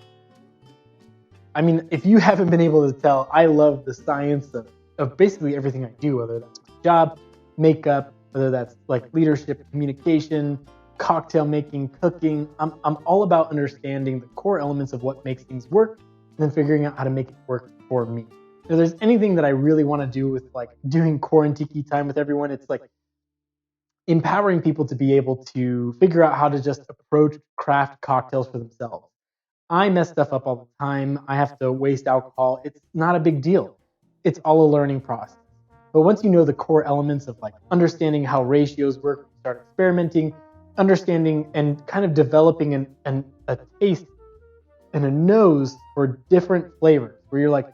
I mean, if you haven't been able to tell, I love the science of basically everything I do, whether that's my job, makeup, whether that's like leadership, communication, cocktail making, cooking. I'm all about understanding the core elements of what makes things work and then figuring out how to make it work for me. If there's anything that I really want to do with like doing Quaran-Tiki time with everyone, it's like empowering people to be able to figure out how to just approach craft cocktails for themselves. I mess stuff up all the time. I have to waste alcohol. It's not a big deal. It's all a learning process. But once you know the core elements of like understanding how ratios work, when you start experimenting, understanding and kind of developing a taste and a nose for different flavors, where you're like,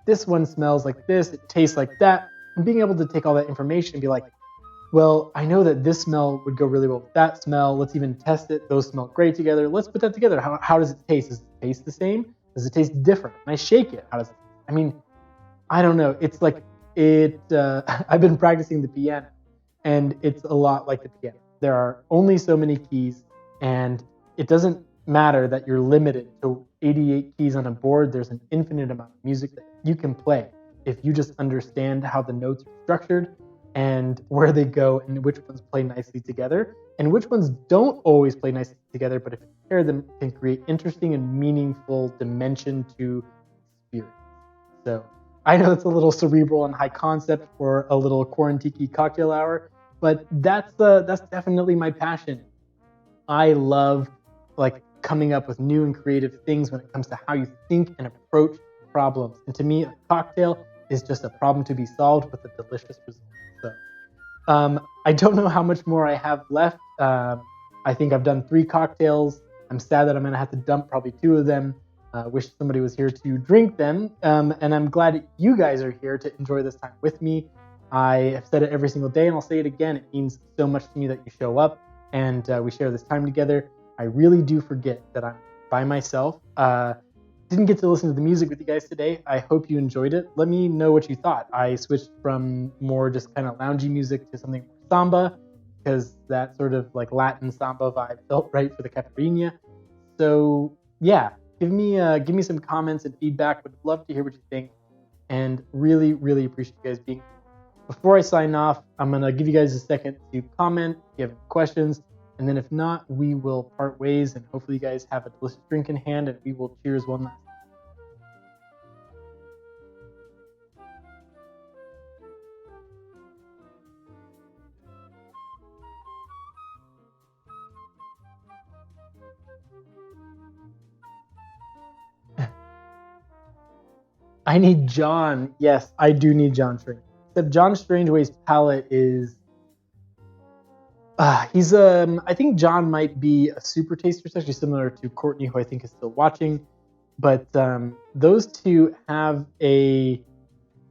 this one smells like this, it tastes like that, and being able to take all that information and be like, well, I know that this smell would go really well with that smell. Let's even test it. Those smell great together. Let's put that together. How does it taste? Does it taste the same? Does it taste different? When I shake it, how does it? I mean, I don't know. It's like it. I've been practicing the piano, and it's a lot like the piano. There are only so many keys, and it doesn't matter that you're limited to 88 keys on a board. There's an infinite amount of music that you can play if you just understand how the notes are structured and where they go and which ones play nicely together and which ones don't always play nicely together, but if you pair them, can create interesting and meaningful dimension to experience. So I know it's a little cerebral and high concept for a little Quaran-Tiki cocktail hour, but that's definitely my passion. I love like coming up with new and creative things when it comes to how you think and approach problems. And to me, a cocktail is just a problem to be solved with a delicious result. So I don't know how much more I have left. I think I've done 3 cocktails. I'm sad that I'm gonna have to dump probably 2 of them. Wish somebody was here to drink them. And I'm glad you guys are here to enjoy this time with me. I have said it every single day, and I'll say it again. It means so much to me that you show up and we share this time together. I really do forget that I'm by myself. Didn't get to listen to the music with you guys today. I hope you enjoyed it. Let me know what you thought. I switched from more just kind of loungy music to something more samba, because that sort of like Latin samba vibe felt right for the Caipirinha. So yeah, give me some comments and feedback. Would love to hear what you think, and really, really appreciate you guys being here. Before I sign off, I'm gonna give you guys a second to comment if you have any questions. And then if not, we will part ways, and hopefully you guys have a delicious drink in hand, and we will cheers one last time. I need John. Yes, I do need John Strange. Except John Strangeway's palate is I think John might be a super taster. It's actually similar to Courtney, who I think is still watching. But those two have a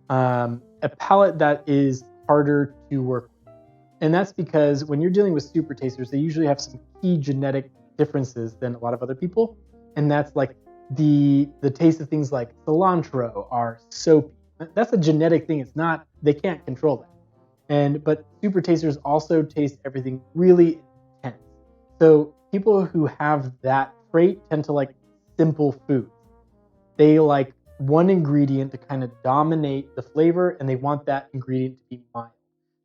palate that is harder to work with. And that's because when you're dealing with super tasters, they usually have some key genetic differences than a lot of other people. And that's like the taste of things like cilantro are soapy. That's a genetic thing. It's not, they can't control that. But super tasters also taste everything really intense. So people who have that trait tend to like simple foods. They like one ingredient to kind of dominate the flavor, and they want that ingredient to be mild.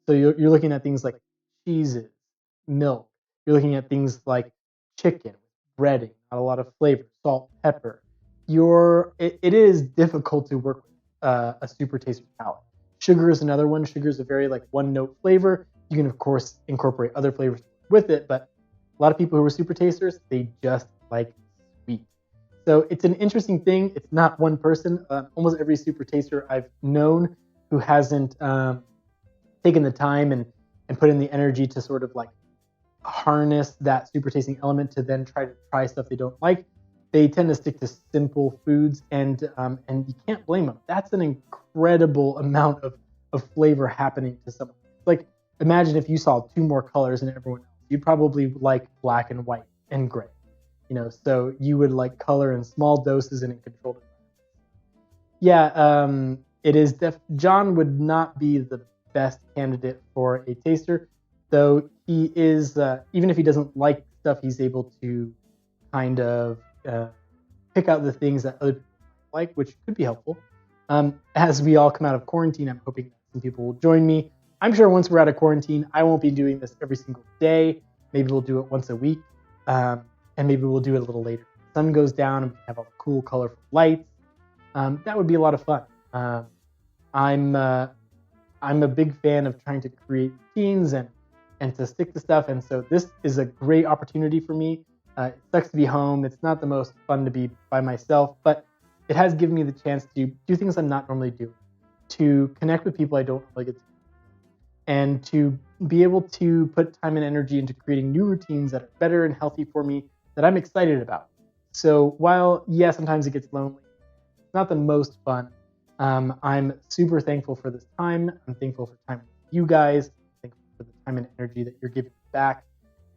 So you're looking at things like cheeses, milk. You're looking at things like chicken, breading, not a lot of flavor, salt, pepper. It is difficult to work with a super taster palate. Sugar is another one. Sugar is a very like one note flavor. You can of course incorporate other flavors with it, but a lot of people who are super tasters, they just like sweet. So it's an interesting thing. It's not one person. Almost every super taster I've known who hasn't taken the time and put in the energy to sort of like harness that super tasting element to then try to try stuff they don't like, they tend to stick to simple foods, and you can't blame them. That's an incredible amount of flavor happening to someone. Like, imagine if you saw 2 more colors than everyone else. You'd probably like black and white and gray. So you would like color in small doses and in controlled environments. Yeah, it is John would not be the best candidate for a taster, though he is, even if he doesn't like stuff, he's able to kind of pick out the things that other people like, which could be helpful. As we all come out of quarantine, I'm hoping that some people will join me. I'm sure once we're out of quarantine, I won't be doing this every single day. Maybe we'll do it once a week, and maybe we'll do it a little later. The sun goes down and we have all the cool, colorful lights. That would be a lot of fun. I'm a big fan of trying to create routines and and to stick to stuff. And so this is a great opportunity for me. It sucks to be home. It's not the most fun to be by myself, but it has given me the chance to do things I'm not normally doing, to connect with people I don't normally get to, and to be able to put time and energy into creating new routines that are better and healthy for me that I'm excited about. So while, yeah, sometimes it gets lonely, it's not the most fun. I'm super thankful for this time. I'm thankful for time with you guys. I'm thankful for the time and energy that you're giving back.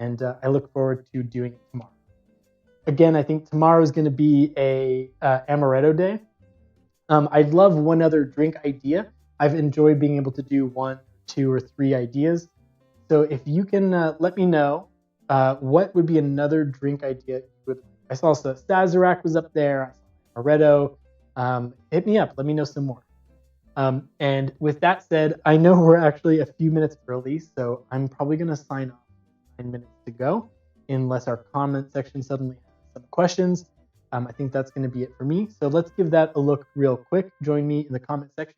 And I look forward to doing it tomorrow. Again, I think tomorrow is going to be a amaretto day. I'd love one other drink idea. I've enjoyed being able to do 1, 2, or 3 ideas. So if you can let me know what would be another drink idea you would like. I saw Sazerac was up there. I saw amaretto. Hit me up. Let me know some more. And with that said, I know we're actually a few minutes early, so I'm probably going to sign off. 9 minutes to go, unless our comment section suddenly has some questions. I think that's going to be it for me. So let's give that a look real quick. Join me in the comment section.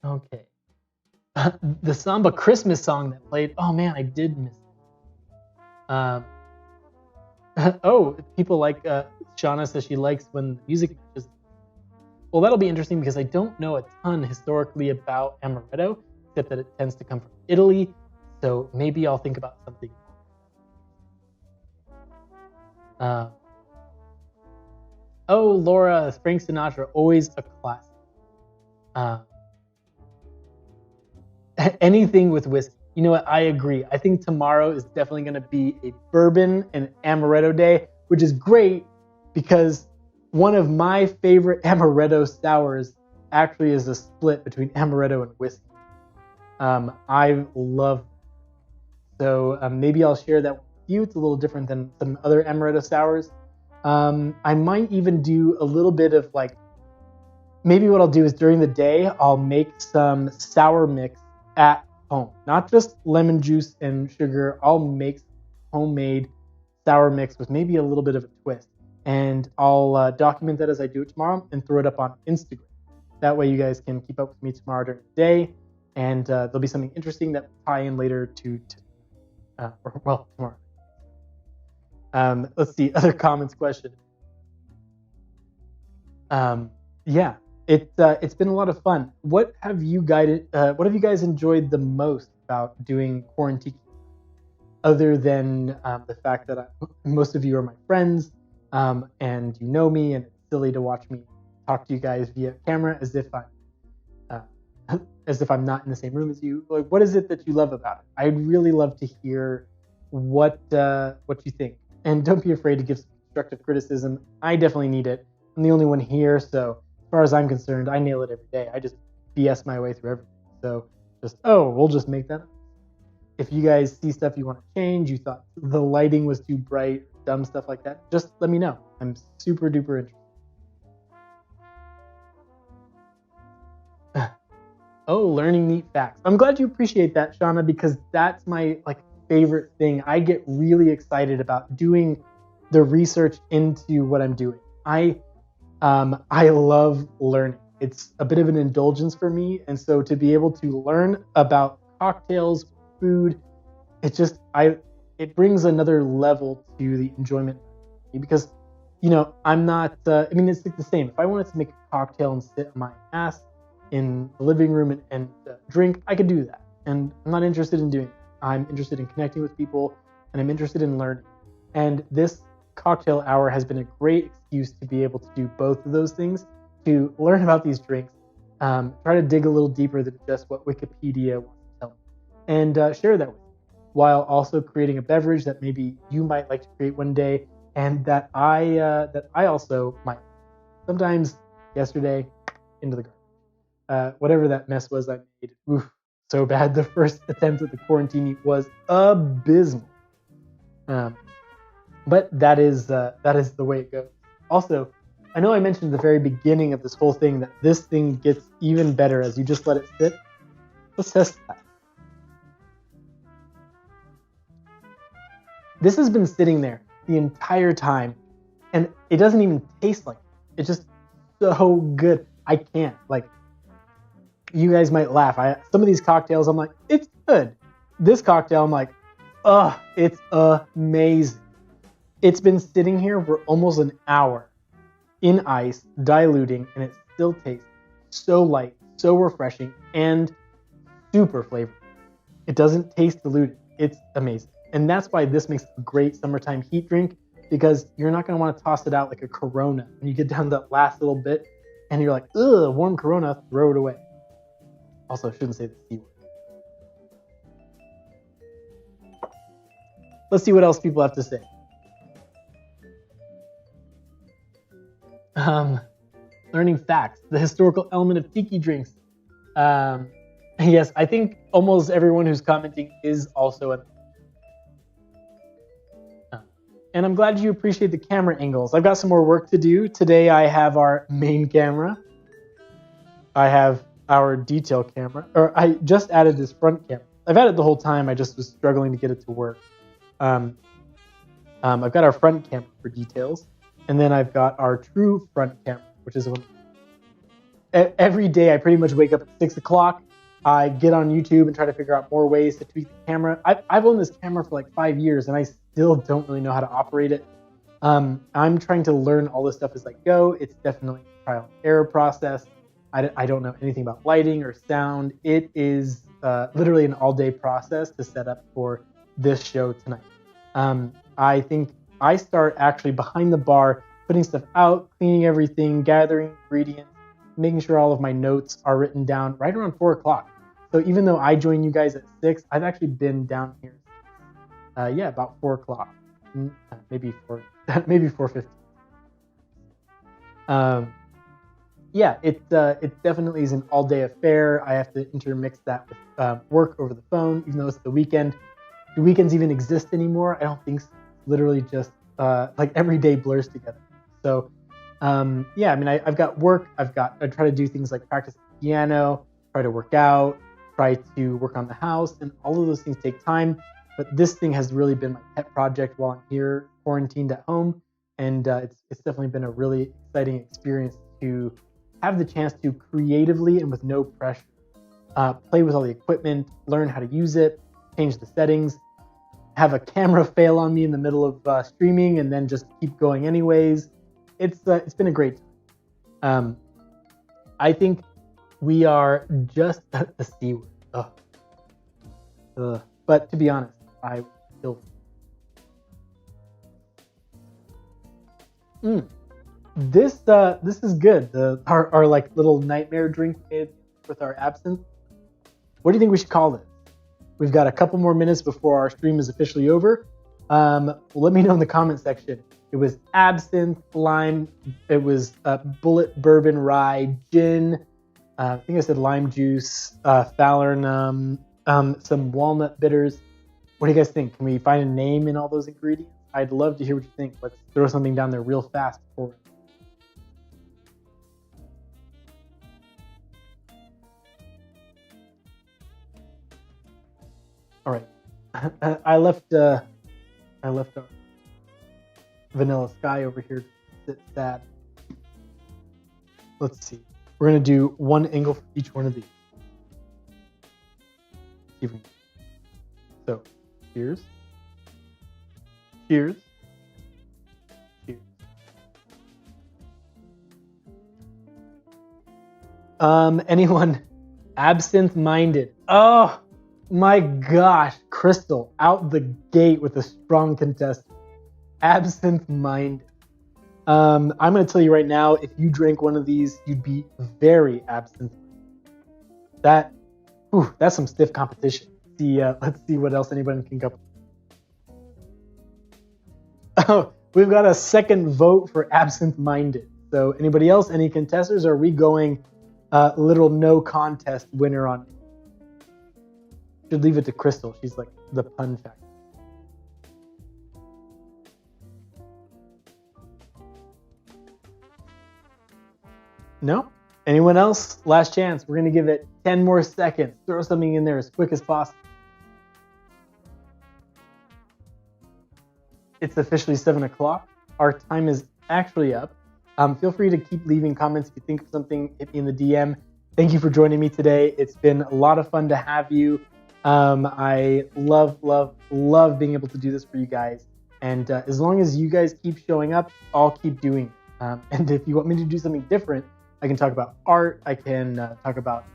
Okay. The Samba Christmas song that played. Oh man, I did miss it. Oh, people like Shauna says she likes when the music matches. Well, that'll be interesting because I don't know a ton historically about amaretto, except that it tends to come from Italy. So maybe I'll think about something. Oh, Laura, Frank Sinatra, always a classic. Anything with whiskey. You know what? I agree. I think tomorrow is definitely going to be a bourbon and amaretto day, which is great because one of my favorite amaretto sours actually is a split between amaretto and whiskey. I love. So maybe I'll share that with you. It's a little different than some other amaretto sours. I might even do a little bit of like. Maybe what I'll do is during the day I'll make some sour mix at home, not just lemon juice and sugar. I'll make homemade sour mix with maybe a little bit of a twist, and I'll document that as I do it tomorrow and throw it up on Instagram. That way you guys can keep up with me tomorrow during the day, and there'll be something interesting that will tie in later to tomorrow. Let's see, other comments, question. Yeah, it's been a lot of fun. What have you guys enjoyed the most about doing Quaran-Tiki, other than the fact that most of you are my friends, and you know me, and it's silly to watch me talk to you guys via camera as if I'm not in the same room as you. Like, what is it that you love about it? I'd really love to hear what you think, and don't be afraid to give some constructive criticism. I definitely need it. I'm the only one here, so as far as I'm concerned, I nail it every day. I just BS my way through everything. So we'll just make that up. If you guys see stuff you want to change, you thought the lighting was too bright, dumb stuff like that, just let me know. I'm super duper interested. Oh, learning neat facts. I'm glad you appreciate that, Shauna, because that's my favorite thing. I get really excited about doing the research into what I'm doing. I love learning. It's a bit of an indulgence for me, and so to be able to learn about cocktails, food, it brings another level to the enjoyment because I'm not. It's like the same. If I wanted to make a cocktail and sit on my ass in the living room and drink, I could do that. And I'm not interested in doing that. I'm interested in connecting with people, and I'm interested in learning. And this cocktail hour has been a great excuse to be able to do both of those things, to learn about these drinks, try to dig a little deeper than just what Wikipedia wants to tell me, and share that with you, while also creating a beverage that maybe you might like to create one day, and that I also might. Sometimes yesterday, into the garbage. Whatever that mess was I made, so bad. The first attempt at the quarantine was abysmal. But that is the way it goes. Also, I know I mentioned at the very beginning of this whole thing that this thing gets even better as you just let it sit. Let's test that. This has been sitting there the entire time, and it doesn't even taste like it. It's just so good. I can't. Like, you guys might laugh. Some of these cocktails, I'm like, it's good. This cocktail, I'm like, it's amazing. It's been sitting here for almost an hour in ice, diluting, and it still tastes so light, so refreshing, and super flavorful. It doesn't taste diluted. It's amazing. And that's why this makes a great summertime heat drink, because you're not going to want to toss it out like a Corona when you get down that last little bit and you're like, ugh, warm Corona, throw it away. Also, I shouldn't say the C word. Let's see what else people have to say. Learning facts, the historical element of tiki drinks. Yes, I think almost everyone who's commenting is also a... And I'm glad you appreciate the camera angles. I've got some more work to do. Today I have our main camera. I have our detail camera, or I just added this front camera. I've had it the whole time. I just was struggling to get it to work. I've got our front camera for details, and then I've got our true front camera, which is every day I pretty much wake up at 6 o'clock. I get on YouTube and try to figure out more ways to tweak the camera. I've owned this camera for like 5 years, and I still don't really know how to operate it. I'm trying to learn all this stuff as I go. It's definitely a trial and error process. I don't know anything about lighting or sound. It is literally an all-day process to set up for this show tonight. I think I start actually behind the bar, putting stuff out, cleaning everything, gathering ingredients, making sure all of my notes are written down right around 4 o'clock. So even though I join you guys at 6, I've actually been down here, about 4 o'clock, maybe 4:50. It definitely is an all-day affair. I have to intermix that with work over the phone, even though it's the weekend. Do weekends even exist anymore? I don't think so. Literally just like every day blurs together. So I've got work. I try to do things like practice the piano, try to work out, try to work on the house, and all of those things take time. But this thing has really been my pet project while I'm here quarantined at home, and it's definitely been a really exciting experience to have the chance to creatively and with no pressure play with all the equipment, learn how to use it, change the settings, have a camera fail on me in the middle of streaming, and then just keep going anyways. It's been a great time. I think we are just at the C word. But to be honest, I still. This is good. Our like little nightmare drink made with our absinthe. What do you think we should call this? We've got a couple more minutes before our stream is officially over. Let me know in the comment section. It was absinthe, lime. It was bullet bourbon rye, gin. I think I said lime juice, falernum, some walnut bitters. What do you guys think? Can we find a name in all those ingredients? I'd love to hear what you think. Let's throw something down there real fast before. All right, I left our Vanilla Sky over here to sit sad. Let's see. We're gonna do one angle for each one of these. So, cheers. Cheers. Cheers. Anyone absinthe-minded? Oh my gosh, Crystal out the gate with a strong contestant. Absinthe-minded. I'm going to tell you right now, if you drank one of these, you'd be very absinthe-minded. That's some stiff competition. Let's see what else anybody can come up with. Oh, we've got a second vote for absinthe-minded. So anybody else, any contestants, or are we going little no contest winner on? Should leave it to Crystal. She's like the pun factor. No? Anyone else? Last chance. We're going to give it 10 more seconds. Throw something in there as quick as possible. It's officially 7 o'clock. Our time is actually up. Feel free to keep leaving comments. If you think of something, hit me in the DM. Thank you for joining me today. It's been a lot of fun to have you. I love being able to do this for you guys. And as long as you guys keep showing up, I'll keep doing it. And if you want me to do something different, I can talk about art. I can talk about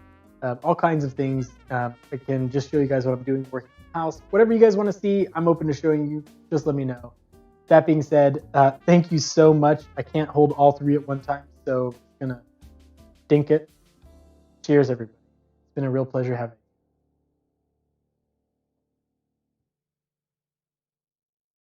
all kinds of things. I can just show you guys what I'm doing, working in the house. Whatever you guys want to see, I'm open to showing you. Just let me know. That being said, thank you so much. I can't hold all three at one time, so I'm gonna dink it. Cheers, everybody. It's been a real pleasure having you.